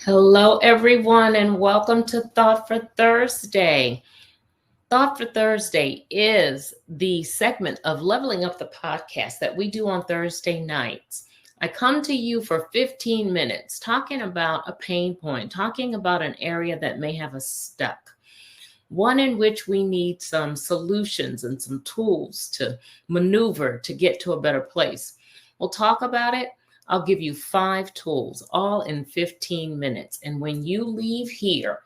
Hello, everyone, and welcome to Thought for Thursday. Thought for Thursday is the segment of Leveling Up the podcast that we do on Thursday nights. I come to you for 15 minutes talking about a pain point, talking about an area that may have us stuck, one in which we need some solutions and some tools to maneuver to get to a better place. We'll talk about it. I'll give you 5 tools, all in 15 minutes. And when you leave here,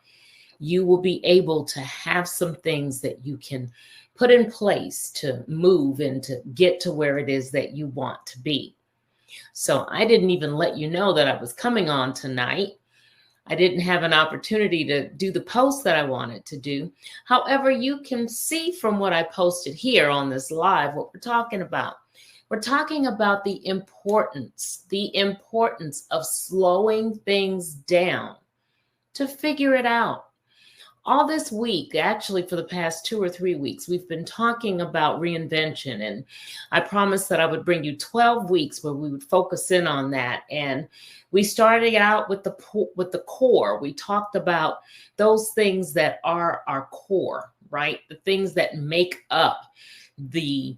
you will be able to have some things that you can put in place to move and to get to where it is that you want to be. So I didn't even let you know that I was coming on tonight. I didn't have an opportunity to do the post that I wanted to do. However, you can see from what I posted here on this live what we're talking about. We're talking about the importance of slowing things down to figure it out. All this week, actually for the past 2 or 3 weeks, we've been talking about reinvention, and I promised that I would bring you 12 weeks where we would focus in on that. And we started out with the core. We talked about those things that are our core, right? The things that make up the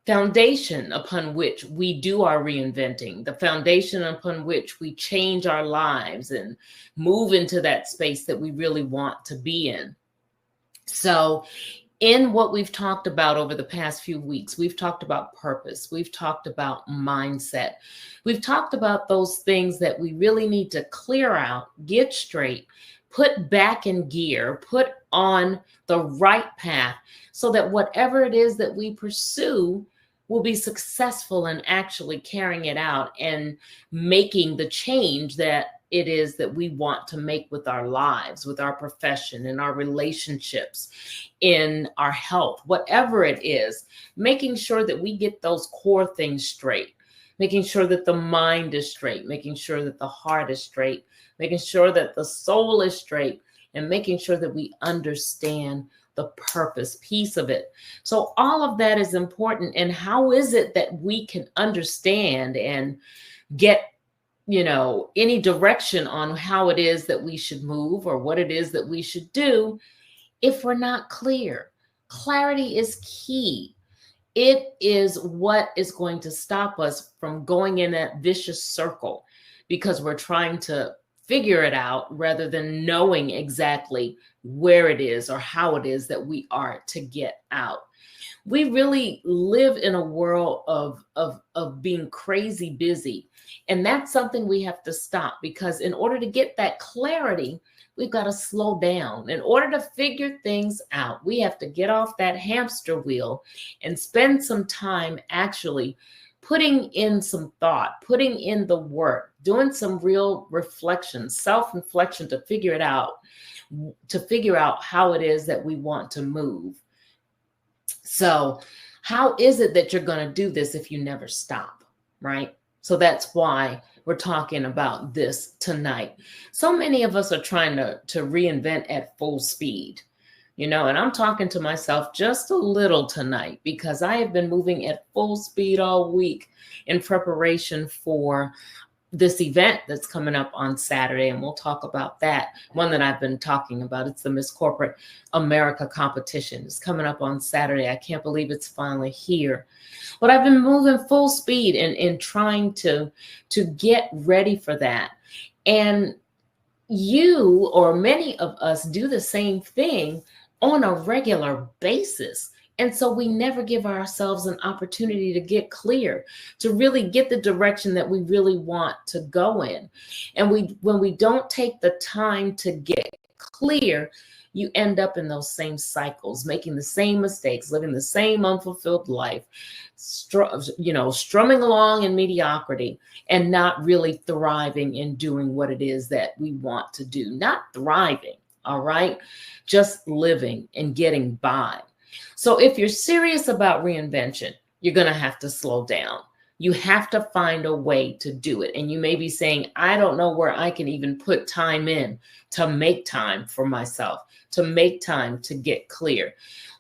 foundation upon which we do our reinventing, the foundation upon which we change our lives and move into that space that we really want to be in. So in what we've talked about over the past few weeks, we've talked about purpose. We've talked about mindset. We've talked about those things that we really need to clear out, get straight, put back in gear, put on the right path so that whatever it is that we pursue will be successful in actually carrying it out and making the change that it is that we want to make with our lives, with our profession, in our relationships, in our health, whatever it is, making sure that we get those core things straight, making sure that the mind is straight, making sure that the heart is straight, making sure that the soul is straight, and making sure that we understand the purpose piece of it. So all of that is important. And how is it that we can understand and get, any direction on how it is that we should move or what it is that we should do if we're not clear? Clarity is key. It is what is going to stop us from going in that vicious circle because we're trying to figure it out rather than knowing exactly where it is or how it is that we are to get out. We really live in a world of being crazy busy. And that's something we have to stop, because in order to get that clarity, we've got to slow down. In order to figure things out, we have to get off that hamster wheel and spend some time actually putting in some thought, putting in the work, doing some real reflection, self-reflection to figure out how it is that we want to move. So how is it that you're going to do this if you never stop, right? So that's why we're talking about this tonight. So many of us are trying to reinvent at full speed. And I'm talking to myself just a little tonight because I have been moving at full speed all week in preparation for this event that's coming up on Saturday. And we'll talk about that. One that I've been talking about, it's the Miss Corporate America competition. It's coming up on Saturday. I can't believe it's finally here. But I've been moving full speed in trying to get ready for that. And you or many of us do the same thing on a regular basis. And so we never give ourselves an opportunity to get clear, to really get the direction that we really want to go in. And when we don't take the time to get clear, you end up in those same cycles, making the same mistakes, living the same unfulfilled life, strumming along in mediocrity and not really thriving in doing what it is that we want to do. Not thriving, all right? Just living and getting by. So if you're serious about reinvention, you're going to have to slow down. You have to find a way to do it. And you may be saying, I don't know where I can even put time in to make time for myself, to make time to get clear.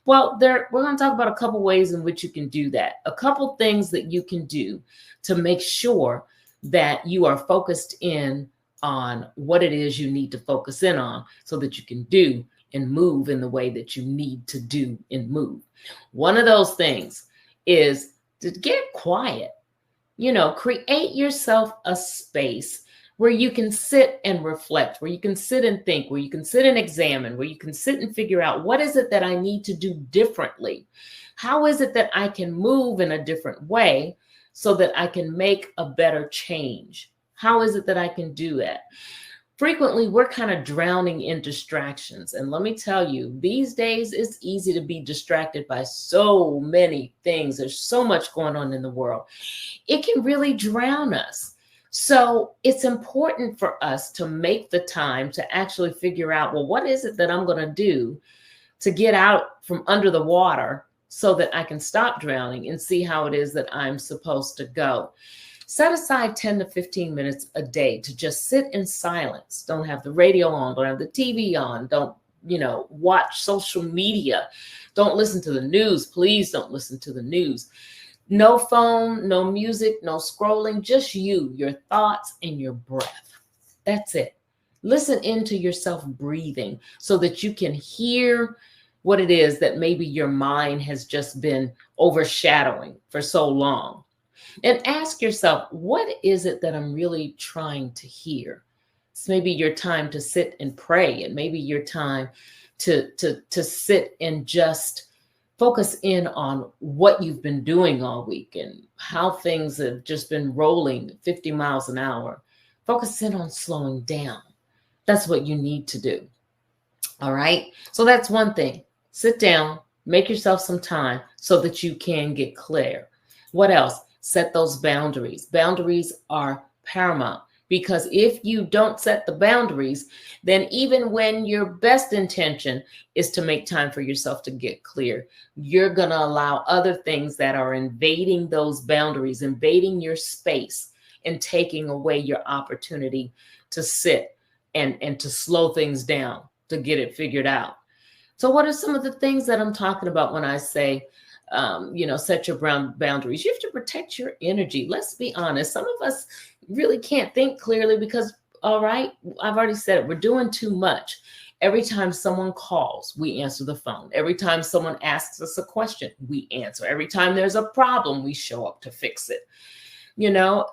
Well, we're going to talk about a couple ways in which you can do that. A couple things that you can do to make sure that you are focused in on what it is you need to focus in on so that you can do and move in the way that you need to do and move. One of those things is to get quiet. Create yourself a space where you can sit and reflect, where you can sit and think, where you can sit and examine, where you can sit and figure out, what is it that I need to do differently? How is it that I can move in a different way so that I can make a better change? How is it that I can do that? Frequently, we're kind of drowning in distractions. And let me tell you, these days, it's easy to be distracted by so many things. There's so much going on in the world. It can really drown us. So it's important for us to make the time to actually figure out, well, what is it that I'm going to do to get out from under the water so that I can stop drowning and see how it is that I'm supposed to go. Set aside 10 to 15 minutes a day to just sit in silence. Don't have the radio on, don't have the TV on, don't, watch social media. Don't listen to the news. Please don't listen to the news. No phone, no music, no scrolling, just you, your thoughts, and your breath. That's it. Listen into yourself breathing so that you can hear what it is that maybe your mind has just been overshadowing for so long. And ask yourself, what is it that I'm really trying to hear? It's maybe your time to sit and pray, and maybe your time to sit and just focus in on what you've been doing all week and how things have just been rolling 50 miles an hour. Focus in on slowing down. That's what you need to do. All right. So that's one thing. Sit down, make yourself some time so that you can get clear. What else? Set those boundaries. Boundaries are paramount, because if you don't set the boundaries, then even when your best intention is to make time for yourself to get clear, you're going to allow other things that are invading those boundaries, invading your space, and taking away your opportunity to sit and to slow things down, to get it figured out. So what are some of the things that I'm talking about when I say, set your boundaries? You have to protect your energy. Let's be honest. Some of us really can't think clearly because, all right, I've already said it, we're doing too much. Every time someone calls, we answer the phone. Every time someone asks us a question, we answer. Every time there's a problem, we show up to fix it.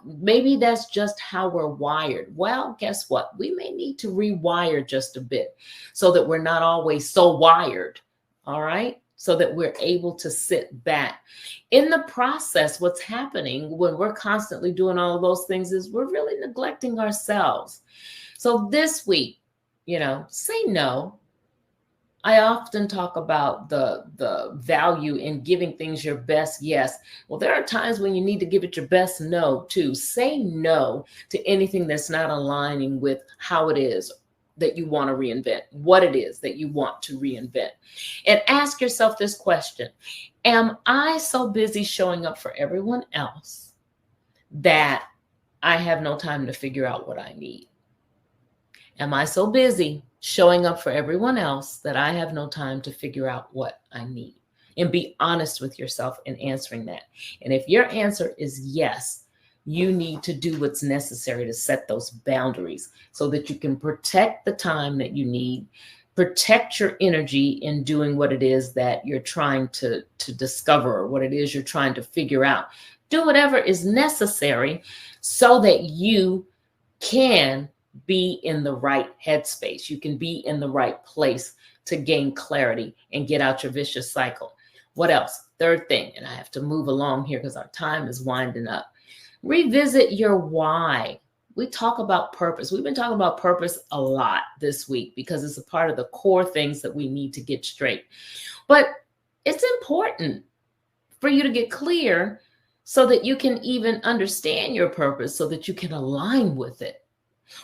Maybe that's just how we're wired. Well, guess what? We may need to rewire just a bit so that we're not always so wired. All right. So that we're able to sit back. In the process, what's happening when we're constantly doing all of those things is we're really neglecting ourselves. So this week, say no. I often talk about the value in giving things your best yes. Well, there are times when you need to give it your best no too. Say no to anything that's not aligning with how it is that you want to reinvent, what it is that you want to reinvent. And ask yourself this question: am I so busy showing up for everyone else that I have no time to figure out what I need? Am I so busy showing up for everyone else that I have no time to figure out what I need? And be honest with yourself in answering that. And if your answer is yes, you need to do what's necessary to set those boundaries so that you can protect the time that you need, protect your energy in doing what it is that you're trying to discover, or what it is you're trying to figure out. Do whatever is necessary so that you can be in the right headspace. You can be in the right place to gain clarity and get out your vicious cycle. What else? Third thing, and I have to move along here because our time is winding up. Revisit your why. We talk about purpose. We've been talking about purpose a lot this week because it's a part of the core things that we need to get straight. But it's important for you to get clear so that you can even understand your purpose, so that you can align with it.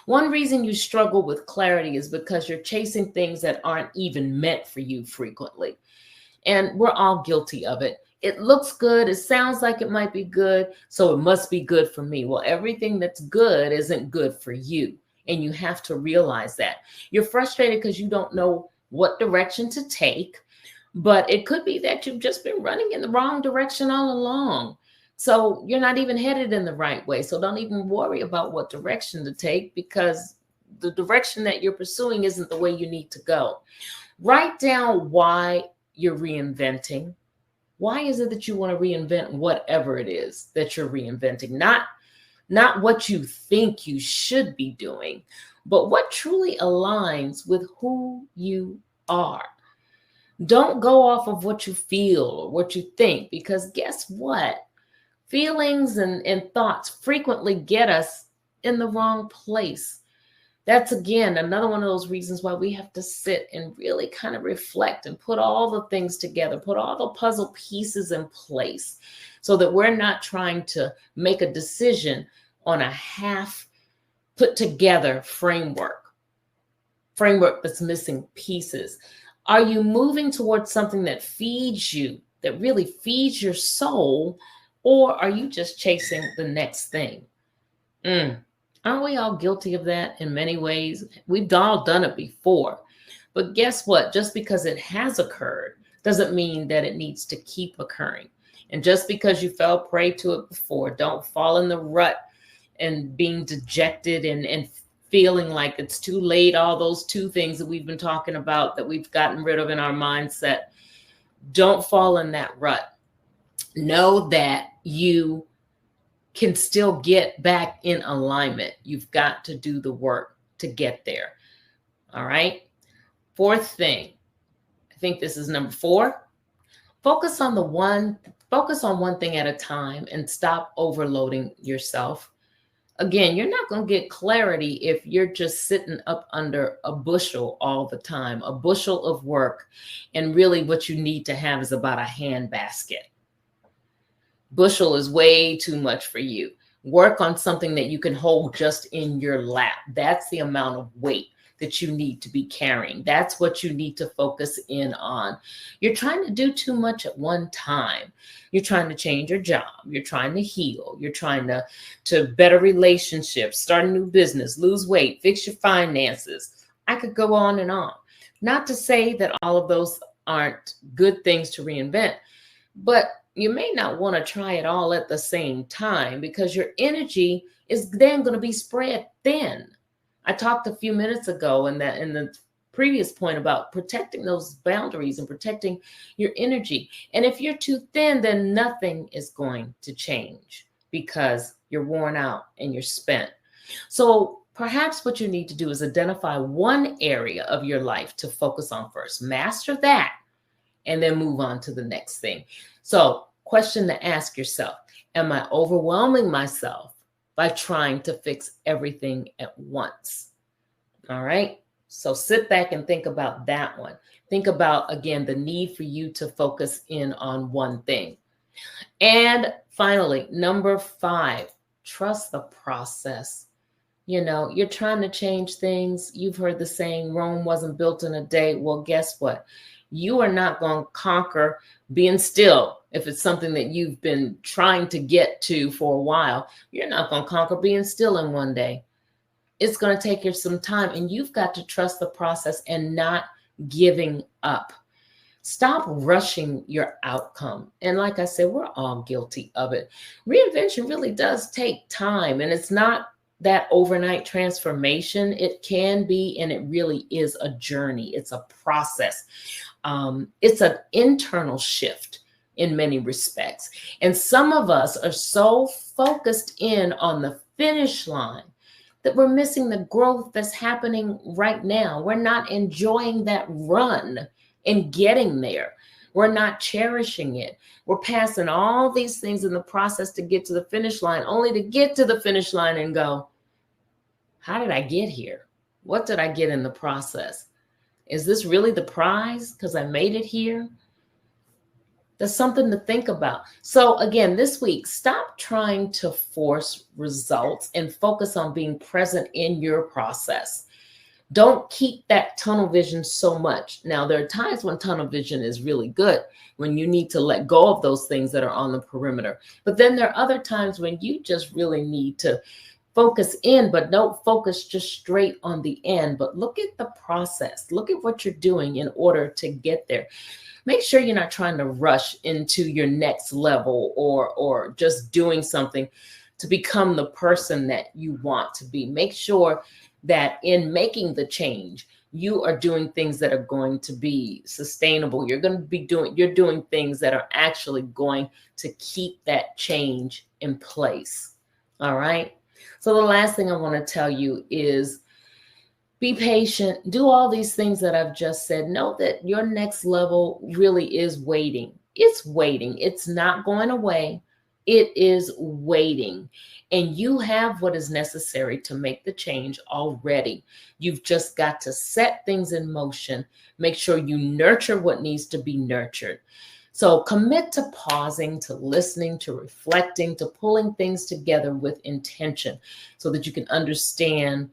One reason you struggle with clarity is because you're chasing things that aren't even meant for you frequently. And we're all guilty of it. It looks good. It sounds like it might be good, so it must be good for me. Well, everything that's good isn't good for you. And you have to realize that. You're frustrated because you don't know what direction to take, but it could be that you've just been running in the wrong direction all along. So you're not even headed in the right way. So don't even worry about what direction to take, because the direction that you're pursuing isn't the way you need to go. Write down why you're reinventing. Why is it that you want to reinvent whatever it is that you're reinventing? Not what you think you should be doing, but what truly aligns with who you are. Don't go off of what you feel or what you think, because guess what? Feelings and thoughts frequently get us in the wrong place. That's again another one of those reasons why we have to sit and really kind of reflect and put all the things together, put all the puzzle pieces in place, so that we're not trying to make a decision on a half put together framework that's missing pieces. Are you moving towards something that feeds you, that really feeds your soul, or are you just chasing the next thing? Aren't we all guilty of that in many ways? We've all done it before. But guess what? Just because it has occurred doesn't mean that it needs to keep occurring. And just because you fell prey to it before, don't fall in the rut and being dejected and feeling like it's too late. All those two things that we've been talking about that we've gotten rid of in our mindset. Don't fall in that rut. Know that you can still get back in alignment. You've got to do the work to get there. All right. Fourth thing, I think this is number 4. Focus on one thing at a time and stop overloading yourself. Again, you're not going to get clarity if you're just sitting up under a bushel all the time, a bushel of work. And really what you need to have is about a handbasket. Bushel is way too much for you. Work on something that you can hold just in your lap. That's the amount of weight that you need to be carrying. That's what you need to focus in on. You're trying to do too much at one time. You're trying to change your job. You're trying to heal. You're trying to better relationships, start a new business, lose weight, fix your finances. I could go on and on. Not to say that all of those aren't good things to reinvent, but you may not want to try it all at the same time, because your energy is then going to be spread thin. I talked a few minutes ago in the previous point about protecting those boundaries and protecting your energy. And if you're too thin, then nothing is going to change because you're worn out and you're spent. So perhaps what you need to do is identify one area of your life to focus on first. Master that, and then move on to the next thing. So, question to ask yourself: am I overwhelming myself by trying to fix everything at once? All right. So sit back and think about that one. Think about, again, the need for you to focus in on one thing. And finally, number 5, trust the process. You know, you're trying to change things. You've heard the saying, Rome wasn't built in a day. Well, guess what? You are not going to conquer being still. If it's something that you've been trying to get to for a while, you're not going to conquer being still in one day. It's going to take you some time, and you've got to trust the process and not giving up. Stop rushing your outcome. And like I said, we're all guilty of it. Reinvention really does take time, and it's not that overnight transformation. It can be, and it really is a journey. It's a process. It's an internal shift in many respects. And some of us are so focused in on the finish line that we're missing the growth that's happening right now. We're not enjoying that run and getting there. We're not cherishing it. We're passing all these things in the process to get to the finish line, only to get to the finish line and go, how did I get here? What did I get in the process? Is this really the prize because I made it here? That's something to think about. So again, this week, stop trying to force results and focus on being present in your process. Don't keep that tunnel vision so much. Now, there are times when tunnel vision is really good, when you need to let go of those things that are on the perimeter. But then there are other times when you just really need to focus in, but don't focus just straight on the end, but look at the process. Look at what you're doing in order to get there. Make sure you're not trying to rush into your next level or just doing something to become the person that you want to be. Make sure that in making the change, you are doing things that are going to be sustainable. You're doing things that are actually going to keep that change in place. All right. So the last thing I want to tell you is be patient, do all these things that I've just said. Know that your next level really is waiting. It's waiting. It's not going away. It is waiting. And you have what is necessary to make the change already. You've just got to set things in motion. Make sure you nurture what needs to be nurtured. So commit to pausing, to listening, to reflecting, to pulling things together with intention so that you can understand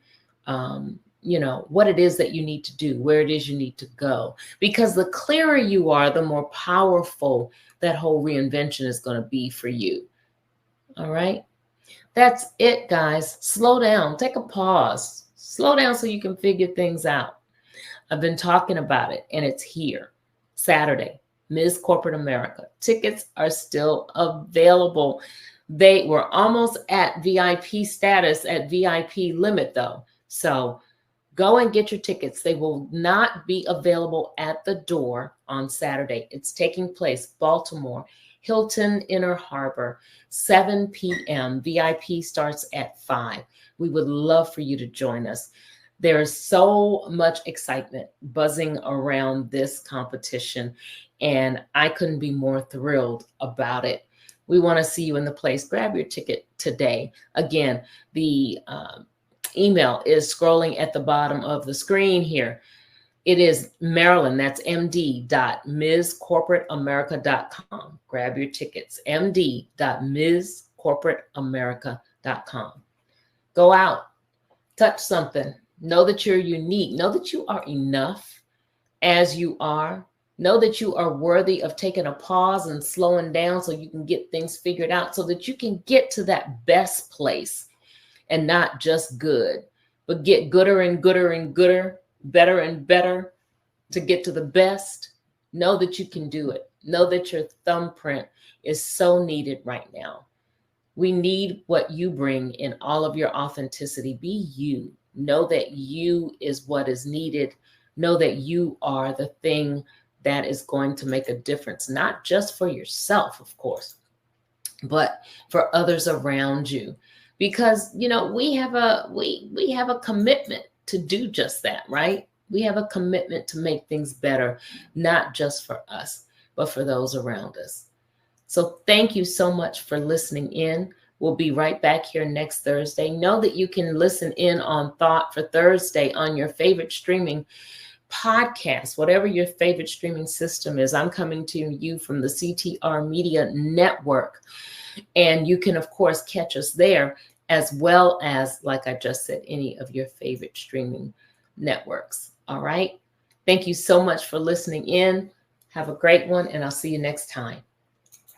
what it is that you need to do, where it is you need to go. Because the clearer you are, the more powerful that whole reinvention is going to be for you. All right. That's it, guys. Slow down. Take a pause. Slow down so you can figure things out. I've been talking about it, and it's here. Saturday, Ms. Corporate America. Tickets are still available. They were almost at VIP status, at VIP limit, though. So go and get your tickets. They will not be available at the door on Saturday. It's taking place Baltimore, Hilton Inner Harbor, 7 p.m. VIP starts at 5. We would love for you to join us. There is so much excitement buzzing around this competition, and I couldn't be more thrilled about it. We want to see you in the place. Grab your ticket today. Again, the email is scrolling at the bottom of the screen here. It is Marilyn, that's md.mscorporateamerica.com. Grab your tickets, md.mscorporateamerica.com. Go out, touch something. Know that you're unique. Know that you are enough as you are. Know that you are worthy of taking a pause and slowing down so you can get things figured out, so that you can get to that best place. And not just good, but get gooder and gooder and gooder, better and better to get to the best. Know that you can do it. Know that your thumbprint is so needed right now. We need what you bring in all of your authenticity. Be you. Know that you is what is needed. Know that you are the thing that is going to make a difference, not just for yourself, of course, but for others around you. Because, we have a commitment to do just that, right? We have a commitment to make things better, not just for us, but for those around us. So thank you so much for listening in. We'll be right back here next Thursday. Know that you can listen in on Thought for Thursday on your favorite streaming podcast, whatever your favorite streaming system is. I'm coming to you from the CTR Media Network. And you can, of course, catch us there, as well as, like I just said, any of your favorite streaming networks. All right. Thank you so much for listening in. Have a great one, and I'll see you next time.